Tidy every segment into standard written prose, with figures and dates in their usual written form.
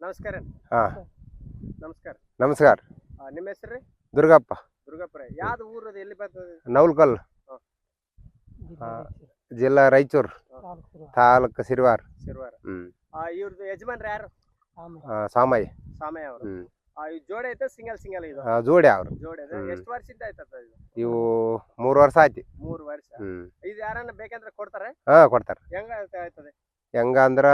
ನಮಸ್ಕಾರ. ನಮಸ್ಕಾರ. ನಮಸ್ಕಾರ. ನಿಮ್ಮ ಹೆಸರು? ದುರ್ಗಪ್ಪ. ದುರ್ಗಪ್ಪರೇ. ಯಾವ್ದು ಊರದು? ಎಲ್ಲಿ ಬರ್ತದೆ? ನವಲ್ಕಲ್, ಜಿಲ್ಲಾ ರಾಯಚೂರು, ತಾಲೂಕು ಸಿರ್ವಾರ್. ಇವ್ರದ್ದು ಯಜಮಾನ್ರು ಯಾರು? ಸಾಮಯ್ಯ. ಸಾಮಯ್ಯ ಅವರು. ಈ ಜೋಡಿ ಐತೆ ಸಿಂಗಲ್ ಇದು? ಜೋಡಿ ಅವ್ರು. ಜೋಡಿ ಎಷ್ಟು ವರ್ಷದಿಂದ ಆಯ್ತದ ಇದು? ಇವು 3 ವರ್ಷ ಆಯ್ತು. 3 ವರ್ಷ. ಇದು ಯಾರನ್ನ ಬೇಕಂದ್ರೆ ಕೊಡ್ತಾರೆ? ಕೊಡ್ತಾರೆ. ಹೆಂಗ ಆಯ್ತದೆ? ಹೆಂಗ ಅಂದ್ರ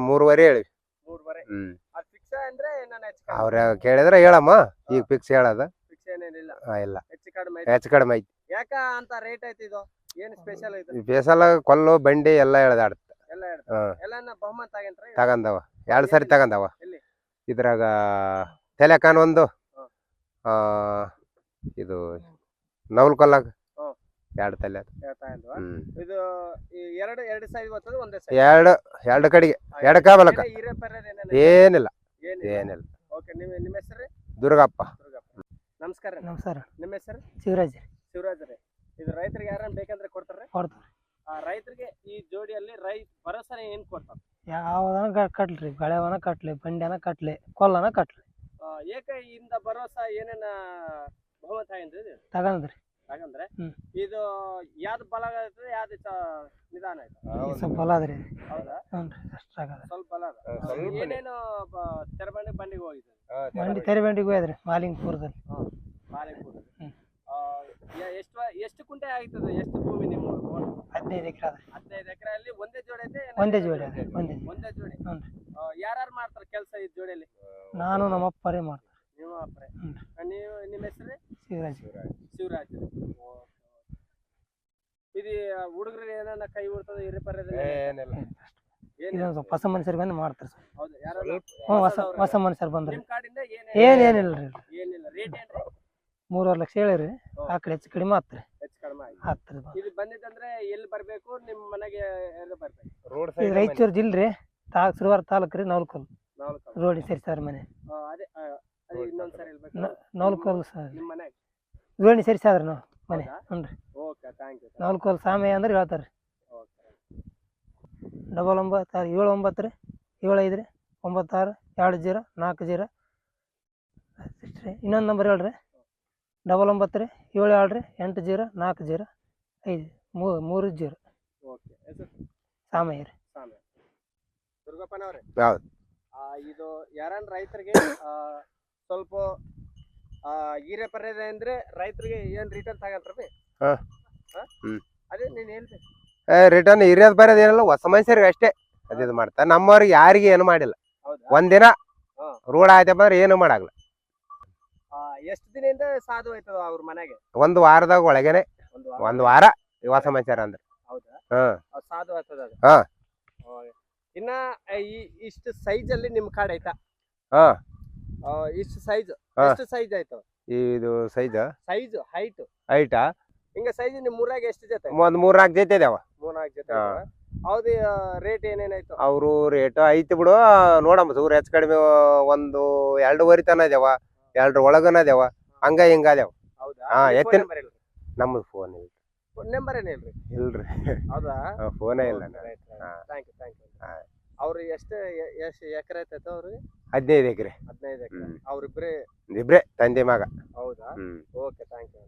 3.5 ಹೇಳಿ. 3.5. ಅದು ಫಿಕ್ಸ್ ಅಂದ್ರೆ ನಾನು ಅವ್ರ ಕೇಳಿದ್ರೆ ಹೇಳಮ್ಮ. ಈಗ ಫಿಕ್ಸ್ ಹೇಳದ ಫಿಕ್ಸ್ ಏನೇನಿಲ್ಲ. ಇಲ್ಲ, ಹೆಚ್ಚು ಕಡಿಮೆ ಐತಿ. ಯಾಕ ಅಂತ ರೇಟ್ ಐತಿ? ಇದು ಏನು ಸ್ಪೆಷಲ್ ಐತಿ? ಸ್ಪೆಷಲ್ ಕೊಲ್ಲು ಬಂಡಿ ಎಲ್ಲ ಎಳ್ದಾಡ್ತ. ಎಲ್ಲಾನ ಬಹುಮತ ಆಗೇನ್ರಿ? ತಗಂದವ 2 ಸರಿ ತಗಂದವ. ಎಲ್ಲಿ? ಇದ್ರಾಗ ತೆಲೆಕಾನ್ ಒಂದು, ಇದು ನವಲ್ಕೊಲ್ಲಾಗ 2 ತಲೆ. ಇದು ಎರಡು ಸೈಜ್ ಬರ್ತದೆ, ಒಂದೇ ಸೈಜ್? ಎರಡು ಕಡೆಗೆ 2 ಕಾಬಲಕ. ಏನಿಲ್ಲ. ಓಕೆ. ನಿಮ್ಮ ಹೆಸರು? ದುರ್ಗಪ್ಪ. ನಮಸ್ಕಾರ. ನಮಸ್ಕಾರ. ನಿಮ್ಮ ಹೆಸರು? ಶಿವರಾಜ್. ಶಿವರಾಜ್ ರೀ. ಇದು ರೈತರಿಗೆ ಯಾರನ್ನ ಬೇಕಂದ್ರೆ ಕೊಡ್ತಾರೆ? ರೈತರಿಗೆ ಈ ಜೋಡಿಯಲ್ಲಿ ಭರೋಸಾ ಏನ್ ಕೊಡ್ತಾರೆ? ಯಾವದನ ಕಟ್ಲಿ, ಗಳೆವನ ಕಟ್ಲಿ, ಬಂಡಿಯನ ಕಟ್ಲಿ, ಕೊಲ್ಲನ ಕಟ್ಲಿ. ಏಕ ಇಂದ ಭರೋಸಾ ಏನೇನ ಬಹುಮತ ಏನ್ರಿ? ತಗಂದ್ರಿ. ತಗಂದ್ರೆ ಇದು ಯಾವ್ದು ಬಲ ಆಗ್ತದೆ, ಯಾವ್ದು ನಿಧಾನ ಐತೆ? ಸ್ವಲ್ಪ ಬಲ ಅದ್ರಿ. ಹೌದಾ? ಸ್ವಲ್ಪ ಬಲ ಅದ. ಏನೇನು ಬಂಡಿಗೆ ಹೋಗಿದೆ? ಬಂಡಿ ತೆರೆಬಂಡಿಗೆ ಹೋಯ್ದ್ರಿ ಮಾಲಿಂಗಪುರದಲ್ಲಿ. ಮಾಲಿಂಗಪುರದಲ್ಲಿ. ಎಷ್ಟು ಕುಂಟೆ ಆಗ್ತದೆ? ಎಷ್ಟು ಭೂಮಿ ನಿಮ್ಮ? 15 ಎಕರೆ ಅದ. 15 ಎಕರೆಯಲ್ಲಿ ಒಂದೇ ಜೋಡಿ ಐತೆ? ಒಂದೇ ಜೋಡಿ. ಒಂದೇ ಜೋಡಿ. ಯಾರು ಮಾಡ್ತಾರೆ ಕೆಲಸ ಈ ಜೋಡಿಯಲ್ಲಿ? ನಾನು ನಮ್ಮ ಅಪ್ಪರೇ ಮಾಡ್ತಾರೆ. ನಿಮ್ಮ ಅಪ್ಪರೇ. ನಿಮ್ಮ ಹೆಸರು? ಶಿವರಾಜ್. ಇದು ಹುಡುಗರು ಏನಾನ ಕೈ ಬಿಡ್ತದೆ? ಹೊಸ ಮನುಷ್ಯರು ಬಂದು ಮಾಡ್ತಾರೆ ಸರ್. ಹೌದು. ಯಾರು? ಹೊಸ ಮನುಷ್ಯರು ಬಂದ್ರೆ ನಿಮ್ಮ ಕಾಡಿಂದ ಏನಿಲ್ಲರಿ. ಏನಿಲ್ಲ. ರೇಟ್ ಏನ್ರಿ? 3.5 ಲಕ್ಷ ಹೇಳಿರಿ. ಆ ಕಡೆ ಹೆಚ್ಚು ಕಡಿಮೆ ಆತ್ರಿ. ಹೆಚ್ಚು ಕಡಿಮೆ ಆತ್ರಿ. ಇದು ಬಂದಿದ್ದಂದ್ರೆ ಎಲ್ಲಿ ಬರ್ಬೇಕು? ನಿಮ್ಮ ಮನೆಗೆ ಎಲ್ಲಿ ಬರ್ಬೇಕು? ಇದು ರಾಯಚೂರು ಜಿಲ್ಲೆ ಸಿರ್ವಾರ್ ತಾಲೂಕು ರೀ. ನವಲ್ಕಲ್ ರೋಡ್ ಸೇರಿಸಾರ ಮನೆ. ಅದೇ ಇನ್ನೊಂದ್ಸರಿ ಹೇಳ್ಬೇಕು. ನವಲ್ಕಲ್ ಸರ್. ನಿಮ್ಮ ಮನೆ ರೋಣಿ ಸೇರಿಸಾದ್ರಿ ನಾವು ಮನೆ. ಹ್ಞೂ. Okay, thank you. ನವಲ್ಕಲ್ ಸಾಮಯ್ಯ ಅಂದ್ರೆ ಹೇಳ್ತಾರೆ. 99 ರೀ 75 ರೀ 96 20 40. ಇನ್ನೊಂದು ನಂಬರ್ ಹೇಳ್ರಿ. 99 ರೀ 77 ರೀ 80 40 5 30. ಓಕೆ. ಸಾಮಯ್ಯ ರೀ. ದುರ್ಗಪ್ಪನವ್ರೆ, ಹೌದು. ಇದು ಯಾರನ್ನ ರೈತರಿಗೆ ಸ್ವಲ್ಪ ಹೀರೆ ಪರ್ಯದ ಅಂದ್ರೆ ರೈತರಿಗೆ ಏನ್ ರಿಟರ್ನ್ ತಗಂತ್ರಿ? ಅದೇ ನೀನ್ ಹೇಳ್ಬೇಕು. ರಿಟರ್ನ್ ಹಿರಿಯದ್ ಬರೋದು ಏನಿಲ್ಲ, ಹೊಸ ಮನುಷ್ಯರಿಗೆ ಅಷ್ಟೇ. ಅದಿದು ಮಾಡ್ತಾರೆ. ನಮ್ಮವ್ರಿಗೆ ಯಾರಿಗೆ ಏನು ಮಾಡಿಲ್ಲ. ಹೌದಾ ಒಂದಿನ ಹಾ. ರೂಢ ಆಯ್ತಪ್ಪ ಅಂದ್ರೆ ಏನು ಮಾಡಾಗಲ್ಲ. ಎಷ್ಟು ದಿನದಿಂದ ಸಾಧು ಆಯ್ತದ ಅವ್ರ ಮನೆಗೆ? ಒಂದು ವಾರದಾಗ ಒಳಗೇನೆ ಒಂದು ವಾರ ಯುವ ಸಮಾಚಾರ ಅಂದ್ರೆ. ಹೌದಾ ಹ್ಮ್ ಸಾಧು ಆಗ್ತದ ಅದು. ಹಾ. ಇನ್ನ ಇಷ್ಟು ಸೈಜ್ ಅಲ್ಲಿ ನಿಮ್ ಕಾಡ್ ಐತಾ? ಹಾ. ಇಷ್ಟು ಸೈಜ್ ಹಾ. ಎಷ್ಟು ಸೈಜ್ ಆಯ್ತು? ಇದು ಸೈಜ್ ಹೈಟ್ ಹೈಟಾ ಹಿಂಗ ಸೈಜ್ ನಿಮ್ ಊರಾಗ ಎಷ್ಟು ಜೊತೆ? ಒಂದ್ 3-4 ಜೊತೆ ಇದಾವ. 3-4 ಜೊತೆ ಹಾ. ಹೌದು. ರೇಟ್ ಏನೇನಾಯ್ತು? ಅವರು ರೇಟ್ ಐತಿ ಬಿಡು, ನೋಡಮ್ಮ ಸೂರ್ ಹೆಚ್ಚು ಕಡಿಮೆ ಒಂದು 2.5 ತನ ಇದಾವ, 2 ಒಳಗನ ಇದಾವ, ಹಂಗ ಹಿಂಗ ಅದಾವ. ಹೌದಾ ಹಾ, ಎತ್ತಿನ- ನಂಬರ್ ಇಲ್ಲ. ನಮ್ದು ಫೋನ್ ಇಲ್ಲ. ನಂಬರ್ ಏನಿಲ್ರಿ? ಇಲ್ರಿ, ಹೌದಾ ಫೋನೇ ಇಲ್ಲ. ಹಾ. ಥ್ಯಾಂಕ್ ಯು ಹಾ. ಅವ್ರು ಎಷ್ಟು ಎಕರೆ ಐತೈತ ಅವ್ರಿಗೆ? 15 ಎಕರೆ. 15 ಎಕರೆ. ಹ್ಮ್. ಅವ್ರಿಬ್ರೆ ಇಬ್ರೇ ತಂದೆ ಮಗ. ಹೌದಾ ಹ್ಮ್. Okay thank you.